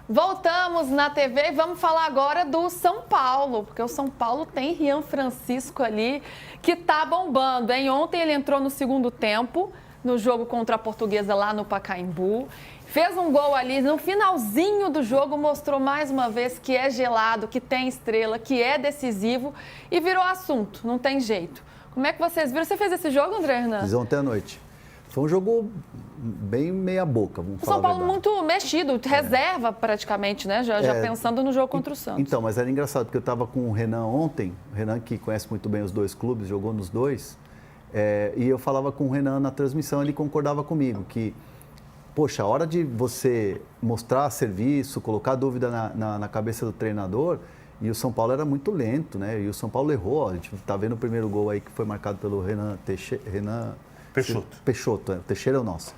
Voltamos na TV e vamos falar agora do São Paulo, porque o São Paulo tem Rian Francisco ali que tá bombando, hein? Ontem ele entrou no segundo tempo, no jogo contra a Portuguesa lá no Pacaembu. Fez um gol ali no finalzinho do jogo, mostrou mais uma vez que é gelado, que tem estrela, que é decisivo e virou assunto, não tem jeito. Como é que vocês viram? Você fez esse jogo, André Hernan? Fiz ontem à noite. Foi um jogo bem meia boca, vamos falar a verdade. O São Paulo muito mexido, reserva praticamente, né? Já pensando no jogo contra o Santos. Então, mas era engraçado, porque eu estava com o Renan ontem, o Renan que conhece muito bem os dois clubes, jogou nos dois, e eu falava com o Renan na transmissão, ele concordava comigo, que, poxa, a hora de você mostrar serviço, colocar dúvida na cabeça do treinador, e o São Paulo era muito lento, né? E o São Paulo errou, ó, a gente está vendo o primeiro gol aí que foi marcado pelo Renan Peixoto, o Teixeira é o nosso.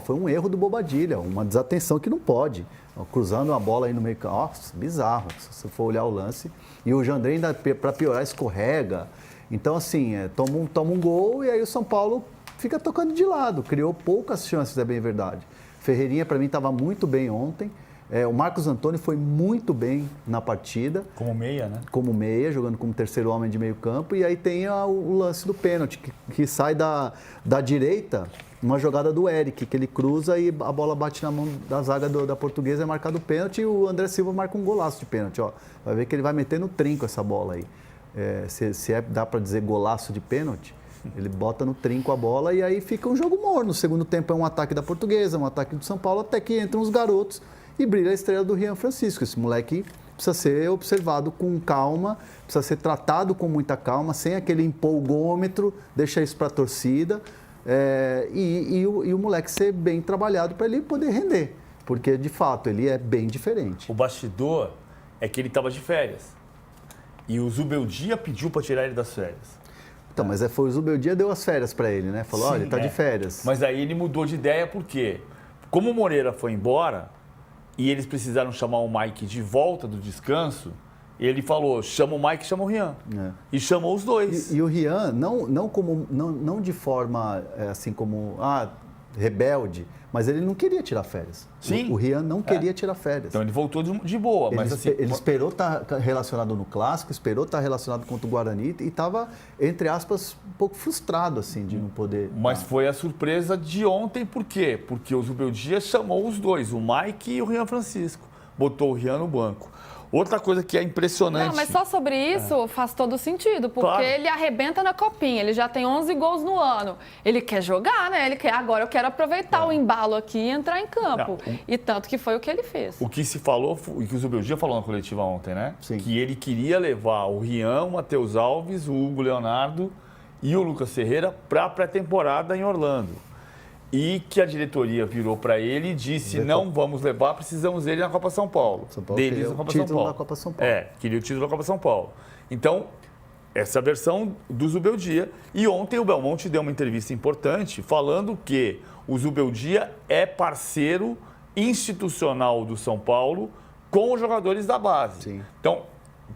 Foi um erro do Bobadilha, uma desatenção que não pode. Cruzando a bola aí no meio campo, nossa, bizarro, se você for olhar o lance. E o Jandrei ainda, para piorar, escorrega. Então, assim, toma um gol e aí o São Paulo fica tocando de lado. Criou poucas chances, é bem verdade. Ferreirinha, para mim, estava muito bem ontem. O Marcos Antônio foi muito bem na partida. Como meia, né? Como meia, jogando como terceiro homem de meio campo. E aí tem o lance do pênalti, que sai da direita, uma jogada do Eric, que ele cruza e a bola bate na mão da zaga da Portuguesa, é marcado o pênalti e o André Silva marca um golaço de pênalti. Ó. Vai ver que ele vai meter no trinco essa bola aí. Dá para dizer golaço de pênalti, ele bota no trinco a bola e aí fica um jogo morno. No segundo tempo é um ataque da Portuguesa, um ataque do São Paulo, até que entram os garotos e brilha a estrela do Rian Francisco. Esse moleque precisa ser observado com calma, precisa ser tratado com muita calma, sem aquele empolgômetro, deixa isso para a torcida, e o moleque ser bem trabalhado para ele poder render, porque de fato ele é bem diferente. O bastidor é que ele estava de férias e o Zubeldia pediu para tirar ele das férias. Então, mas foi o Zubeldia deu as férias para ele, né? Falou, olha, ele está de férias. Mas aí ele mudou de ideia porque, como o Moreira foi embora, e eles precisaram chamar o Mike de volta do descanso, ele falou, chama o Mike, chama o Rian. E chamou os dois. E o Rian, não de forma assim como rebelde, mas ele não queria tirar férias. Sim. O Rian não queria tirar férias. Então ele voltou de boa. Ele esperou estar relacionado no Clássico, esperou estar relacionado contra o Guarani e estava, entre aspas, um pouco frustrado assim, de não poder... Mas foi a surpresa de ontem, por quê? Porque o Zubeldia chamou os dois, o Mike e o Rian Francisco. Botou o Rian no banco. Outra coisa que é impressionante... Não, mas só sobre isso faz todo sentido, porque claro. Ele arrebenta na copinha, ele já tem 11 gols no ano. Ele quer jogar, né? Agora eu quero aproveitar o embalo aqui e entrar em campo. E tanto que foi o que ele fez. O que se falou, o que o Zubeldia falou na coletiva ontem, né? Sim. Que ele queria levar o Rian, o Matheus Alves, o Hugo Leonardo e o Lucas Ferreira para a pré-temporada em Orlando. E que a diretoria virou para ele e disse, não vamos levar, precisamos dele na Copa São Paulo. Deles na Copa São Paulo. Da Copa São Paulo. Queria o título da Copa São Paulo. Então, essa é a versão do Zubeldia. E ontem o Belmonte deu uma entrevista importante falando que o Zubeldia é parceiro institucional do São Paulo com os jogadores da base. Sim. Então,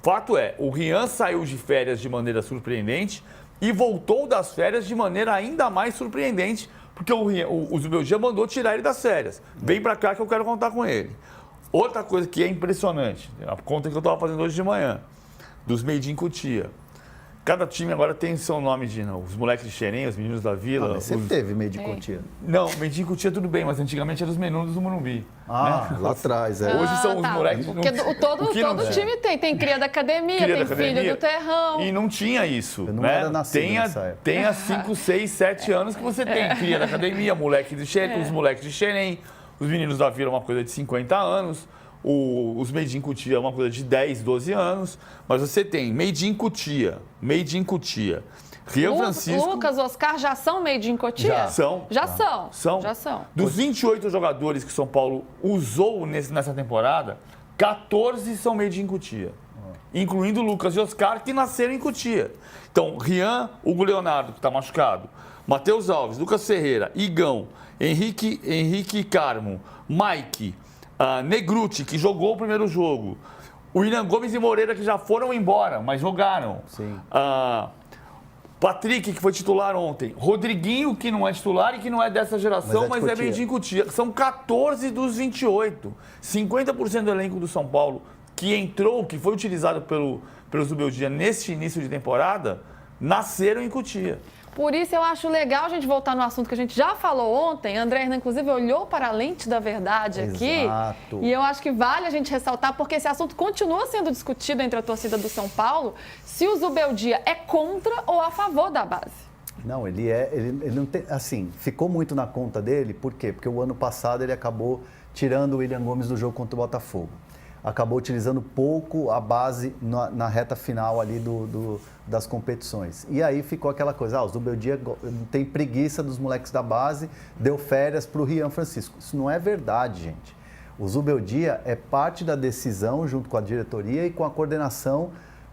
fato é, o Rian saiu de férias de maneira surpreendente e voltou das férias de maneira ainda mais surpreendente, porque o Zubeldia mandou tirar ele das férias. Vem pra cá que eu quero contar com ele. Outra coisa que é impressionante, a conta que eu estava fazendo hoje de manhã, dos Made in Cotia. Cada time agora tem seu nome os moleques de Xerém, os meninos da Vila. Mas sempre teve Made in Cotia. Não, Made in Cotia tudo bem, mas antigamente eram os meninos do Morumbi. Né? Lá atrás, Hoje são os moleques... Porque todo time tem cria da academia, tem filho do terrão. E não tinha isso. Eu não era nascido nessa época. Tem há 5, 6, 7 anos que você tem cria da academia, moleque de Xerém, os moleques de Xerém, os meninos da Vila, uma coisa de 50 anos. Os Made in Cotia é uma coisa de 10, 12 anos, mas você tem Made in Cotia, Rian Francisco... Lucas, Oscar já são Made in Cotia? Já são. Dos 28 jogadores que o São Paulo usou nessa temporada, 14 são Made in Cotia, incluindo Lucas e Oscar, que nasceram em Cotia. Então, Rian, Hugo Leonardo, que está machucado, Matheus Alves, Lucas Ferreira, Igão, Henrique Carmo, Mike... Negruti, que jogou o primeiro jogo. O William Gomes e Moreira, que já foram embora, mas jogaram. Sim. Patrick, que foi titular ontem. Rodriguinho, que não é titular e que não é dessa geração, mas é meio de Cotia. São 14 dos 28. 50% do elenco do São Paulo que entrou, que foi utilizado pelo Zubeldia neste início de temporada, nasceram em Cotia. Por isso eu acho legal a gente voltar no assunto que a gente já falou ontem. André Hernan, inclusive, olhou para a lente da verdade aqui. Exato. E eu acho que vale a gente ressaltar, porque esse assunto continua sendo discutido entre a torcida do São Paulo, se o Zubeldia é contra ou a favor da base. Não, ele não tem, assim, ficou muito na conta dele, por quê? Porque o ano passado ele acabou tirando o William Gomes do jogo contra o Botafogo. Acabou utilizando pouco a base na reta final ali das competições. E aí ficou aquela coisa, o Zubeldia tem preguiça dos moleques da base, deu férias para o Rian Francisco. Isso não é verdade, gente. O Zubeldia é parte da decisão junto com a diretoria e com a coordenação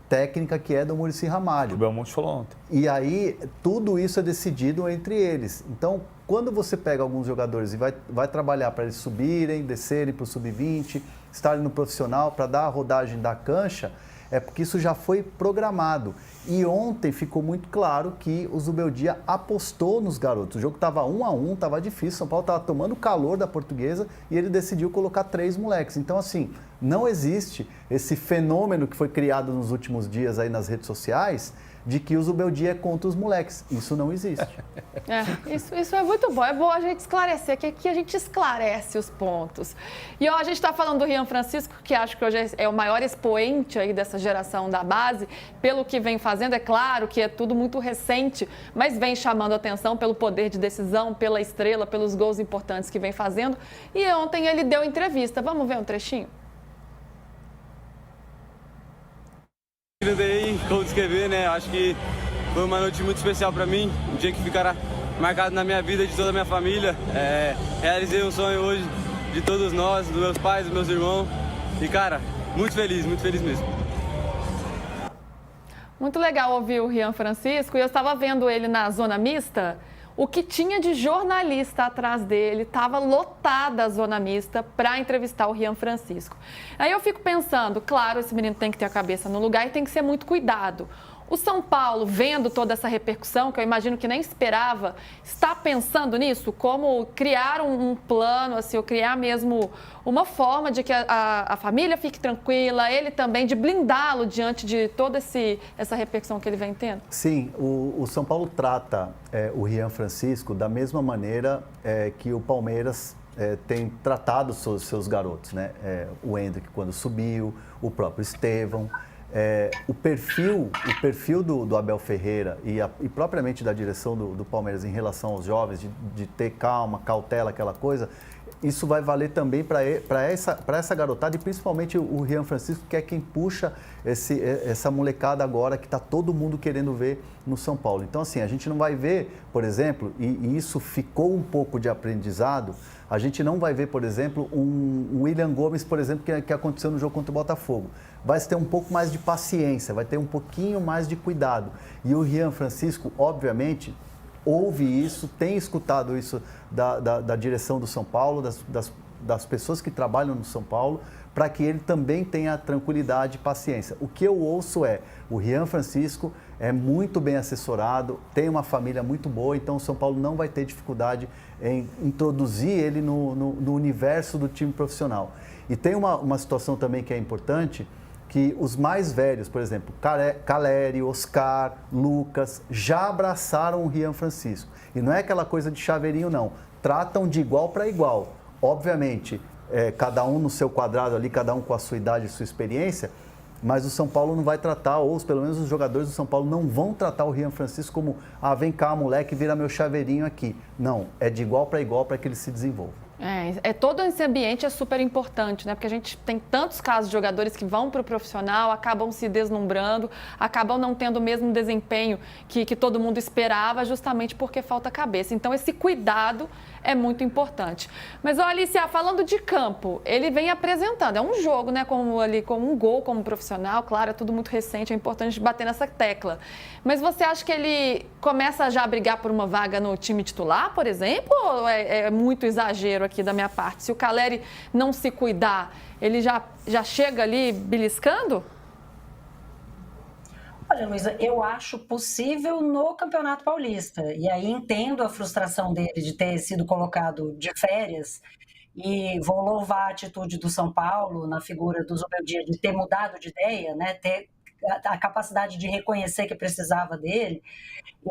técnica que é do Muricy Ramalho. O Belmonte falou ontem. E aí, tudo isso é decidido entre eles. Então, quando você pega alguns jogadores e vai trabalhar para eles subirem, descerem para o sub-20, estarem no profissional para dar a rodagem da cancha, é porque isso já foi programado. E ontem ficou muito claro que o Zubeldia apostou nos garotos. O jogo estava 1-1, estava difícil, São Paulo estava tomando calor da Portuguesa e ele decidiu colocar 3 moleques. Então, assim, não existe esse fenômeno que foi criado nos últimos dias aí nas redes sociais de que o Zubeldia é contra os moleques. Isso não existe. Isso é muito bom. É bom a gente esclarecer, que aqui a gente esclarece os pontos. E ó, a gente está falando do Rian Francisco, que acho que hoje é o maior expoente aí dessa geração da base, pelo que vem fazendo. É claro que é tudo muito recente, mas vem chamando atenção pelo poder de decisão, pela estrela, pelos gols importantes que vem fazendo. E ontem ele deu entrevista. Vamos ver um trechinho? Não tem como descrever, né? Acho que foi uma noite muito especial para mim, um dia que ficará marcado na minha vida, de toda a minha família. Realizei um sonho hoje de todos nós, dos meus pais, dos meus irmãos. E, cara, muito feliz mesmo. Muito legal ouvir o Rian Francisco. E eu estava vendo ele na zona mista. O que tinha de jornalista atrás dele, estava lotada a zona mista para entrevistar o Rian Francisco. Aí eu fico pensando, claro, esse menino tem que ter a cabeça no lugar e tem que ser muito cuidado. O São Paulo, vendo toda essa repercussão, que eu imagino que nem esperava, está pensando nisso? Como criar um plano, assim, ou criar mesmo uma forma de que a família fique tranquila, ele também, de blindá-lo diante de toda essa repercussão que ele vem tendo? Sim, o São Paulo trata o Rian Francisco da mesma maneira que o Palmeiras tem tratado os seus garotos, né? O Hendrick quando subiu, o próprio Estevão. O perfil do Abel Ferreira e propriamente da direção do Palmeiras em relação aos jovens, de ter calma, cautela, aquela coisa, isso vai valer também para essa garotada e principalmente o Rian Francisco, que é quem puxa essa molecada agora que está todo mundo querendo ver no São Paulo. Então, assim, a gente não vai ver, por exemplo, e isso ficou um pouco de aprendizado, a gente não vai ver, por exemplo, um William Gomes, por exemplo, que aconteceu no jogo contra o Botafogo. Vai ter um pouco mais de paciência, vai ter um pouquinho mais de cuidado. E o Rian Francisco, obviamente, ouve isso, tem escutado isso da direção do São Paulo, das pessoas que trabalham no São Paulo, para que ele também tenha tranquilidade e paciência. O que eu ouço o Rian Francisco é muito bem assessorado, tem uma família muito boa, então o São Paulo não vai ter dificuldade em introduzir ele no universo do time profissional. E tem uma situação também que é importante, que os mais velhos, por exemplo, Caleri, Oscar, Lucas, já abraçaram o Rian Francisco. E não é aquela coisa de chaveirinho, não. Tratam de igual para igual. Obviamente, cada um no seu quadrado ali, cada um com a sua idade e sua experiência, mas o São Paulo não vai tratar, ou pelo menos os jogadores do São Paulo não vão tratar o Rian Francisco como, vem cá, moleque, vira meu chaveirinho aqui. Não, é de igual para igual para que ele se desenvolva. Todo esse ambiente é super importante, né? Porque a gente tem tantos casos de jogadores que vão para o profissional, acabam se deslumbrando, acabam não tendo o mesmo desempenho que todo mundo esperava, justamente porque falta cabeça. Então, esse cuidado é muito importante. Mas, olha, Alicia, falando de campo, ele vem apresentando, é um jogo, né? Com um gol como profissional, claro, é tudo muito recente, é importante bater nessa tecla. Mas você acha que ele começa já a brigar por uma vaga no time titular, por exemplo, ou é muito exagero aqui da minha parte? Se o Caleri não se cuidar, ele já chega ali beliscando? Olha, Luísa, eu acho possível no Campeonato Paulista. E aí entendo a frustração dele de ter sido colocado de férias. E vou louvar a atitude do São Paulo na figura do Zubeldia de ter mudado de ideia, né? Ter a capacidade de reconhecer que precisava dele.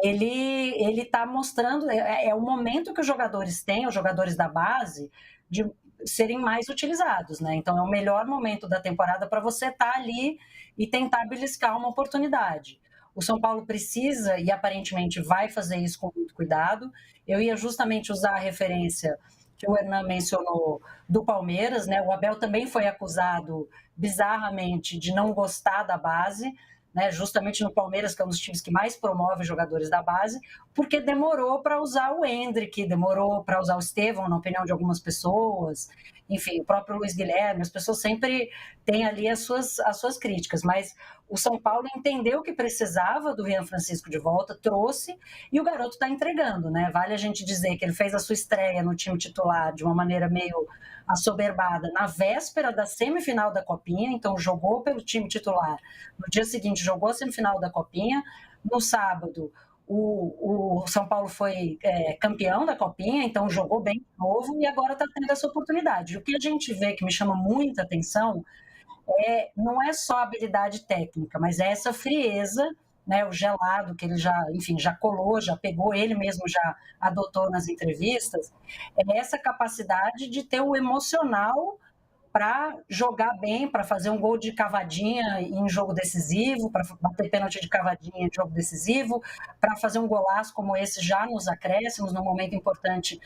Ele está mostrando, é o momento que os jogadores têm, os jogadores da base, de serem mais utilizados, né? Então é o melhor momento da temporada para você estar ali e tentar beliscar uma oportunidade. O São Paulo precisa e aparentemente vai fazer isso com muito cuidado. Eu ia justamente usar a referência que o Hernan mencionou do Palmeiras, né? O Abel também foi acusado bizarramente de não gostar da base, né? Justamente no Palmeiras, que é um dos times que mais promove jogadores da base, porque demorou para usar o Endrick, demorou para usar o Estevão, na opinião de algumas pessoas, enfim, o próprio Luiz Guilherme, as pessoas sempre têm ali as suas críticas, mas o São Paulo entendeu que precisava do Rian Francisco de volta, trouxe, e o garoto está entregando, né? Vale a gente dizer que ele fez a sua estreia no time titular de uma maneira meio assoberbada na véspera da semifinal da Copinha, então jogou pelo time titular. No dia seguinte jogou a semifinal da Copinha. No sábado o São Paulo foi campeão da Copinha, então jogou bem de novo e agora está tendo essa oportunidade. O que a gente vê que me chama muita atenção não é só a habilidade técnica, mas é essa frieza, né, o gelado que ele já colou, já pegou, ele mesmo já adotou nas entrevistas, é essa capacidade de ter o emocional para jogar bem, para fazer um gol de cavadinha em jogo decisivo, para bater pênalti de cavadinha em jogo decisivo, para fazer um golaço como esse já nos acréscimos, num momento importante,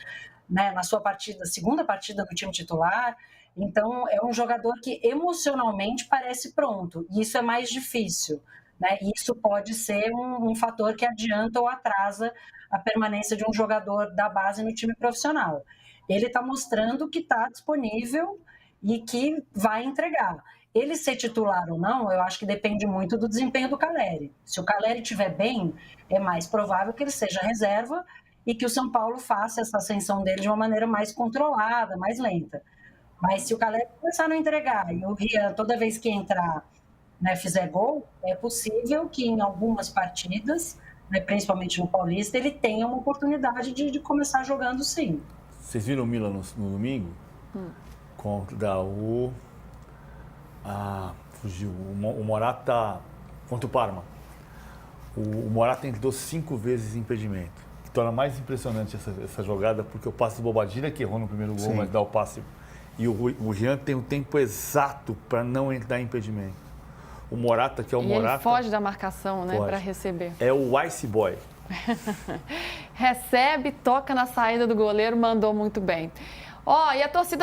né, na sua segunda partida do time titular. Então, é um jogador que emocionalmente parece pronto, e isso é mais difícil, né? Isso pode ser um fator que adianta ou atrasa a permanência de um jogador da base no time profissional. Ele está mostrando que está disponível e que vai entregar. Ele ser titular ou não, eu acho que depende muito do desempenho do Calleri. Se o Calleri estiver bem, é mais provável que ele seja reserva e que o São Paulo faça essa ascensão dele de uma maneira mais controlada, mais lenta. Mas se o Calleri começar a não entregar e o Rian, toda vez que entrar, né, fizer gol, é possível que em algumas partidas, né, principalmente no Paulista, ele tenha uma oportunidade de começar jogando sim. Vocês viram o Milan no domingo? Contra fugiu. O Morata contra o Parma. O Morata entrou 5 vezes em impedimento. Que torna mais impressionante essa jogada, porque o passe do Bobadilla, que errou no primeiro gol, Sim. mas dá o passe. E o Rian tem o tempo exato para não entrar em impedimento. O Morata, que é o Morata... ele foge da marcação, né, para receber. É o Ice Boy. Recebe, toca na saída do goleiro, mandou muito bem. E a torcida